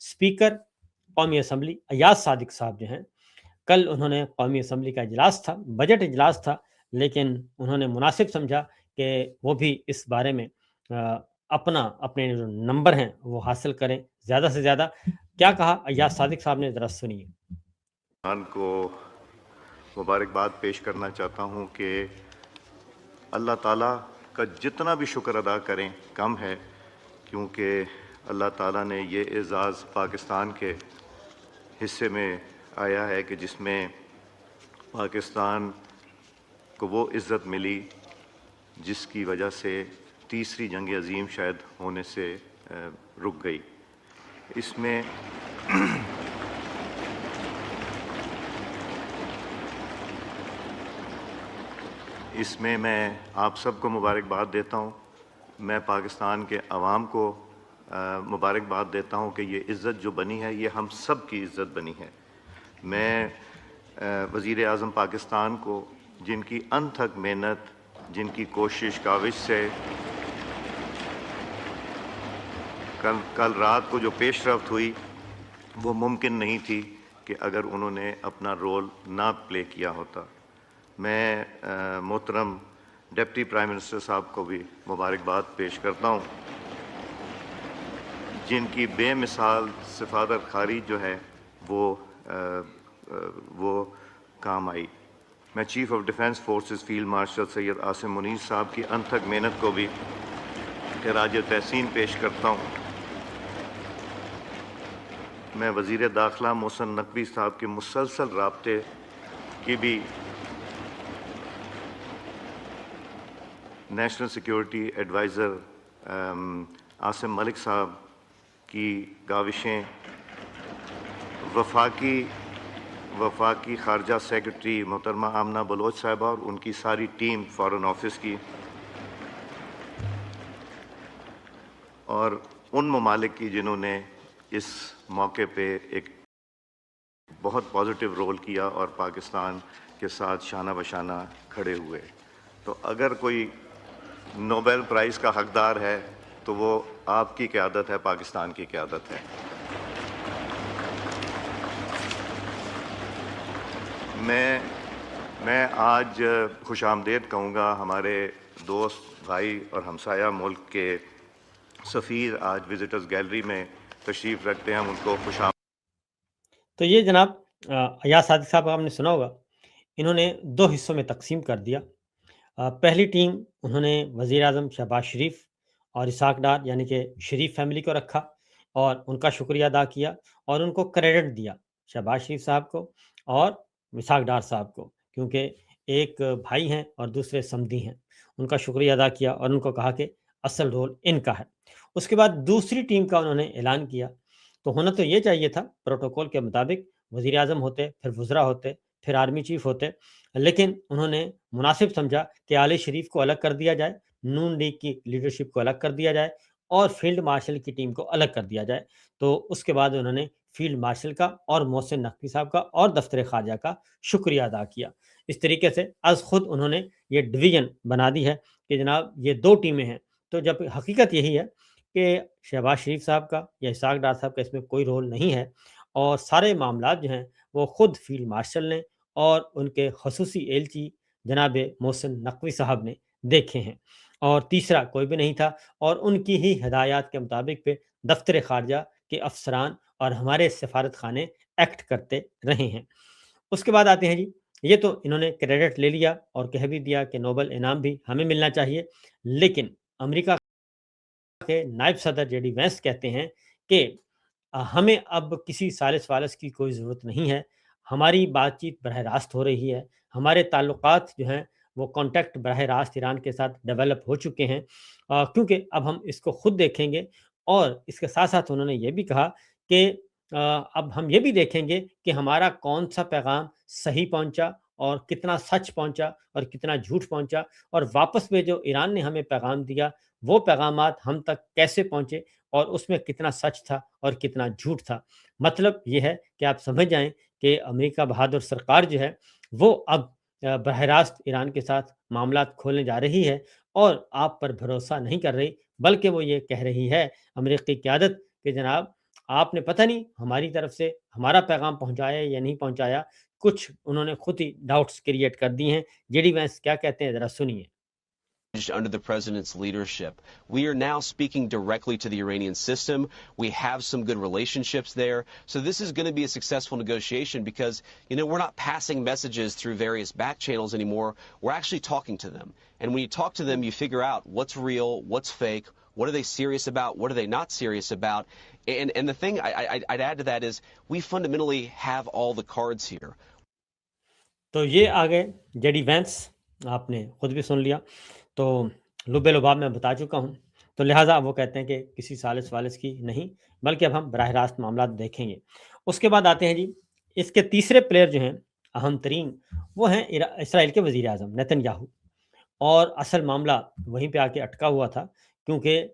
Speaker قومی assembly Ayaz Sadiq صاحب جو ہیں، کل انہوں نے قومی اسمبلی کا اجلاس تھا، بجٹ اجلاس تھا، لیکن انہوں نے مناسب سمجھا کہ وہ بھی اس بارے میں اپنے جو نمبر ہیں وہ حاصل کریں زیادہ سے زیادہ۔ کیا کہا ایاز صادق صاحب نے، ذرا سنیے۔ کو مبارکباد پیش کرنا چاہتا ہوں کہ اللہ تعالیٰ کا جتنا بھی شکر ادا کریں کم ہے، کیونکہ اللہ تعالیٰ نے یہ اعزاز پاکستان کے حصے میں آیا ہے کہ جس میں پاکستان کو وہ عزت ملی جس کی وجہ سے تیسری جنگ عظیم شاید ہونے سے رک گئی۔ اس میں میں آپ سب کو مبارکباد دیتا ہوں، میں پاکستان کے عوام کو مبارکباد دیتا ہوں کہ یہ عزت جو بنی ہے یہ ہم سب کی عزت بنی ہے۔ میں وزیر اعظم پاکستان کو، جن کی انتھک محنت، جن کی کوشش کاوش سے کل رات کو جو پیش رفت ہوئی وہ ممکن نہیں تھی کہ اگر انہوں نے اپنا رول نہ پلے کیا ہوتا۔ میں محترم ڈپٹی پرائم منسٹر صاحب کو بھی مبارکباد پیش کرتا ہوں، جن کی بے مثال سفارت خاری جو ہے وہ کام آئی۔ میں chief of defence forces field marshal Syed Asim Munir صاحب کی انتھک محنت کو بھی خراج تحسین پیش کرتا ہوں۔ میں وزیر داخلہ محسن نقوی صاحب کے مسلسل رابطے کی بھی، نیشنل سیکیورٹی ایڈوائزر عاصم ملک صاحب کی کاوشیں، وفاقی خارجہ سیکرٹری محترمہ آمنہ بلوچ صاحبہ اور ان کی ساری ٹیم فارن آفس کی، اور ان ممالک کی جنہوں نے اس موقع پہ ایک بہت پازیٹیو رول کیا اور پاکستان کے ساتھ شانہ بشانہ کھڑے ہوئے۔ تو اگر کوئی نوبل پرائز کا حقدار ہے تو وہ آپ کی قیادت ہے، پاکستان کی قیادت ہے۔ میں آج خوش آمدید کہوں گا ہمارے دوست، بھائی اور ہمسایہ ملک کے سفیر آج وزٹرز گیلری میں تشریف رکھتے ہیں، ہم ان کو خوش آمدید۔ تو یہ جناب ایاز صادق صاحب آپ نے سنا ہوگا، انہوں نے 2 حصوں میں تقسیم کر دیا۔ پہلی ٹیم انہوں نے وزیر اعظم شہباز شریف اور اسحاق ڈار یعنی کہ شریف فیملی کو رکھا اور ان کا شکریہ ادا کیا اور ان کو کریڈٹ دیا، شہباز شریف صاحب کو اور اسحاق ڈار صاحب کو، کیونکہ ایک بھائی ہیں اور دوسرے سمدی ہیں۔ ان کا شکریہ ادا کیا اور ان کو کہا کہ اصل رول ان کا ہے۔ اس کے بعد دوسری ٹیم کا انہوں نے اعلان کیا۔ تو ہونا تو یہ چاہیے تھا پروٹوکول کے مطابق، وزیر اعظم ہوتے، پھر وزراء ہوتے، پھر آرمی چیف ہوتے، لیکن انہوں نے مناسب سمجھا کہ آل شریف کو الگ کر دیا جائے، نون لیگ کی لیڈرشپ کو الگ کر دیا جائے اور فیلڈ مارشل کی ٹیم کو الگ کر دیا جائے۔ تو اس کے بعد انہوں نے فیلڈ مارشل کا اور محسن نقوی صاحب کا اور دفتر خارجہ کا شکریہ ادا کیا۔ اس طریقے سے از خود انہوں نے یہ ڈویژن بنا دی ہے کہ جناب یہ 2 ٹیمیں ہیں۔ تو جب حقیقت یہی ہے کہ شہباز شریف صاحب کا یا اسحاق ڈار صاحب کا اس میں کوئی رول نہیں ہے، اور سارے معاملات جو ہیں وہ خود فیلڈ مارشل نے اور ان کے خصوصی ایلچی جناب محسن نقوی صاحب نے دیکھے ہیں، اور تیسرا کوئی بھی نہیں تھا، اور ان کی ہی ہدایات کے مطابق پہ دفتر خارجہ کے افسران اور ہمارے سفارت خانے ایکٹ کرتے رہے ہیں۔ اس کے بعد آتے ہیں جی، یہ تو انہوں نے کریڈٹ لے لیا اور کہہ بھی دیا کہ نوبل انعام بھی ہمیں ملنا چاہیے، لیکن امریکہ کے نائب صدر جے ڈی وینس کہتے ہیں کہ ہمیں اب کسی سالس والس کی کوئی ضرورت نہیں ہے، ہماری بات چیت براہ راست ہو رہی ہے، ہمارے تعلقات جو ہیں وہ کانٹیکٹ براہ راست ایران کے ساتھ ڈیولپ ہو چکے ہیں، کیونکہ اب ہم اس کو خود دیکھیں گے، اور اس کے ساتھ ساتھ انہوں نے یہ بھی کہا کہ اب ہم یہ بھی دیکھیں گے کہ ہمارا کون سا پیغام صحیح پہنچا اور کتنا سچ پہنچا اور کتنا جھوٹ پہنچا، اور واپس میں جو ایران نے ہمیں پیغام دیا وہ پیغامات ہم تک کیسے پہنچے اور اس میں کتنا سچ تھا اور کتنا جھوٹ تھا۔ مطلب یہ ہے کہ آپ سمجھ جائیں کہ امریکہ بہادر سرکار جو ہے وہ اب براہ راست ایران کے ساتھ معاملات کھولنے جا رہی ہے، اور آپ پر بھروسہ نہیں کر رہی، بلکہ وہ یہ کہہ رہی ہے امریکی قیادت کہ جناب آپ نے پتہ نہیں ہماری طرف سے ہمارا پیغام پہنچایا یا نہیں پہنچایا. کچھ انہوں نے خود ہی ڈاؤٹس کریٹ کر دی ہیں. جے ڈی وینس کیا کہتے ہیں ذرا سنیے. Under the president's leadership. We are now speaking directly to the Iranian system. We have some good relationships there. So this is going to be a successful negotiation because, we're not passing messages through various back channels anymore. We're actually talking to them. And when you talk to them, you figure out what's real, what's fake, what are they serious about, what are they not serious about. And the thing I'd add to that is we fundamentally have all the cards here. تو یہ آگے J D Venice آپ نے خود بھی سن لیا. تو لبے لباب میں بتا چکا ہوں. تو لہٰذا وہ کہتے ہیں کہ کسی سالس والس کی نہیں، بلکہ اب ہم براہ راست معاملات دیکھیں گے. اس کے بعد آتے ہیں جی اس کے تیسرے پلیئر جو ہیں اہم ترین، وہ ہیں اسرائیل کے وزیر اعظم نیتن یاہو. اور اصل معاملہ وہیں پہ آ کے اٹکا ہوا تھا، کیونکہ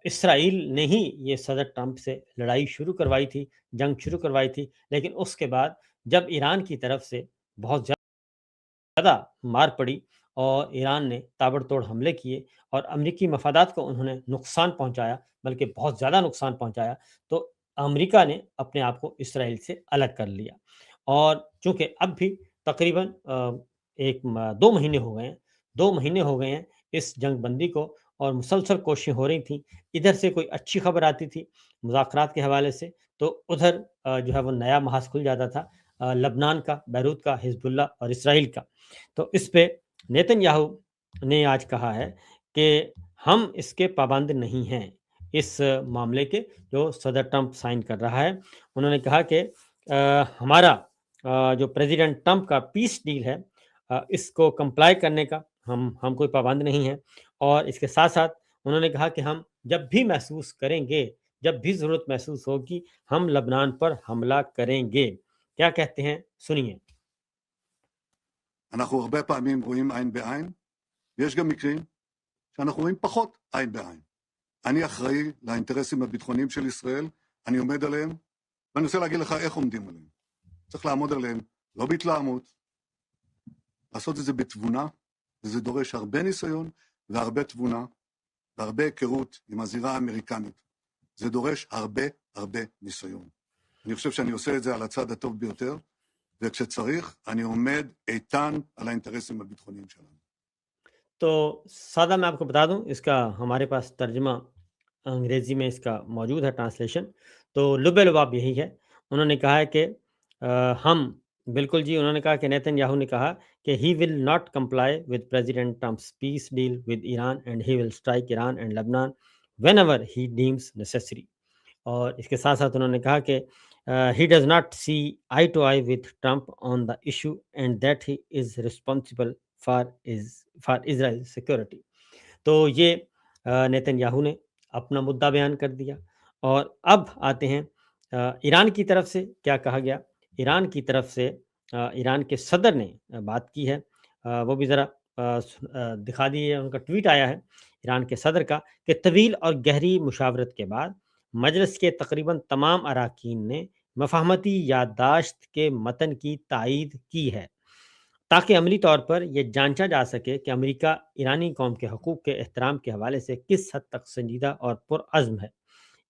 اسرائیل نے ہی یہ صدر ٹرمپ سے لڑائی شروع کروائی تھی، جنگ شروع کروائی تھی. لیکن اس کے بعد جب ایران کی طرف سے بہت زیادہ مار پڑی اور ایران نے تابڑ توڑ حملے کیے اور امریکی مفادات کو انہوں نے نقصان پہنچایا، بلکہ بہت زیادہ نقصان پہنچایا، تو امریکہ نے اپنے آپ کو اسرائیل سے الگ کر لیا. اور چونکہ اب بھی تقریباً 2 مہینے ہو گئے ہیں اس جنگ بندی کو، اور مسلسل کوششیں ہو رہی تھیں. ادھر سے کوئی اچھی خبر آتی تھی مذاکرات کے حوالے سے تو ادھر جو ہے وہ نیا محاذ کھل جاتا تھا، لبنان کا، بیروت کا، حزب اللہ اور اسرائیل کا. تو اس پہ نیتن یاہو نے آج کہا ہے کہ ہم اس کے پابند نہیں ہیں، اس معاملے کے جو صدر ٹرمپ سائن کر رہا ہے. انہوں نے کہا کہ ہمارا جو پریزیڈنٹ ٹرمپ کا پیس ڈیل ہے اس کو کمپلائی کرنے کا ہم کوئی پابند نہیں ہیں. اور اس کے ساتھ ساتھ انہوں نے کہا کہ ہم جب بھی محسوس کریں گے، جب بھی ضرورت محسوس ہوگی، ہم لبنان پر حملہ کریں گے. کیا کہتے ہیں سنیے. אנחנו הרבה פעמים רואים עין בעין, ויש גם מקרים שאנחנו רואים פחות עין בעין. אני אחראי לאינטרסים הביטחוניים של ישראל, אני עומד עליהם, ואני רוצה להגיד לך איך עומדים עליהם. צריך לעמוד עליהם, לא בהתלהמות, לעשות את זה בתבונה, וזה דורש הרבה ניסיון והרבה תבונה, והרבה היכרות עם הזירה האמריקנית. זה דורש הרבה ניסיון. אני חושב שאני עושה את זה על הצד הטוב ביותר, וכשצריך, אני עומד איתן על האינטרסים הביטחוניים שלנו. تو سادہ میں آپ کو بتا دوں، اس کا ہمارے پاس ترجمہ انگریزی میں اس کا موجود ہے ٹرانسلیشن. تو لب لباب یہی ہے. انہوں نے کہا ہے کہ ہم بالکل جی، انہوں نے کہا کہ نیتن یاہو نے کہا کہ he will not comply with President Trump's peace deal with Iran and he will strike Iran and Lebanon whenever he deems necessary. اور اس کے ساتھ ساتھ انہوں نے کہا کہ he does not see eye to eye with Trump on the issue and that he is responsible for Israel's security. تو یہ نیتن یاہو نے اپنا مدعا بیان کر دیا. اور اب آتے ہیں ایران کی طرف سے کیا کہا گیا. ایران کی طرف سے ایران کے صدر نے بات کی ہے، وہ بھی ذرا دکھا دیے. ان کا ٹویٹ آیا ہے ایران کے صدر کا کہ طویل اور گہری مشاورت کے بعد مجلس کے تقریباً تمام اراکین نے مفاہمتی یادداشت کے متن کی تائید کی ہے تاکہ عملی طور پر یہ جانچا جا سکے کہ امریکہ ایرانی قوم کے حقوق کے احترام کے حوالے سے کس حد تک سنجیدہ اور پرعزم ہے.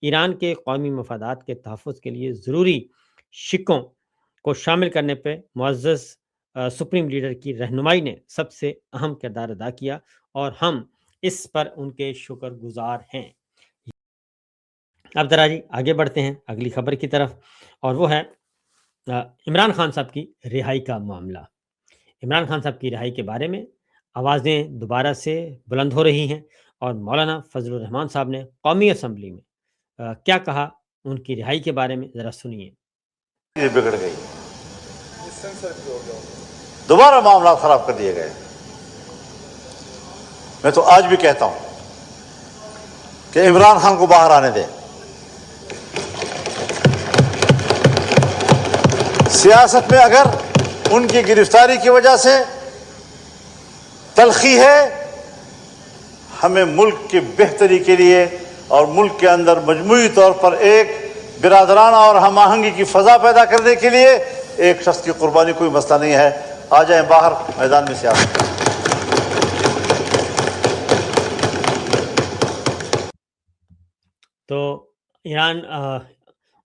ایران کے قومی مفادات کے تحفظ کے لیے ضروری شقوں کو شامل کرنے پہ معزز سپریم لیڈر کی رہنمائی نے سب سے اہم کردار ادا کیا اور ہم اس پر ان کے شکر گزار ہیں. اب ذرا جی آگے بڑھتے ہیں اگلی خبر کی طرف، اور وہ ہے عمران خان صاحب کی رہائی کا معاملہ. عمران خان صاحب کی رہائی کے بارے میں آوازیں دوبارہ سے بلند ہو رہی ہیں، اور مولانا فضل الرحمان صاحب نے قومی اسمبلی میں کیا کہا ان کی رہائی کے بارے میں ذرا سنیے. یہ بگڑ گئی، دوبارہ معاملات خراب کر دیے گئے. میں تو آج بھی کہتا ہوں کہ عمران خان کو باہر آنے دیں. سیاست میں اگر ان کی گرفتاری کی وجہ سے تلخی ہے، ہمیں ملک کی بہتری کے لیے اور ملک کے اندر مجموعی طور پر ایک برادرانہ اور ہم آہنگی کی فضا پیدا کرنے کے لیے ایک شخص کی قربانی کوئی مسئلہ نہیں ہے. آ جائیں باہر میدان میں سیاست. تو ایران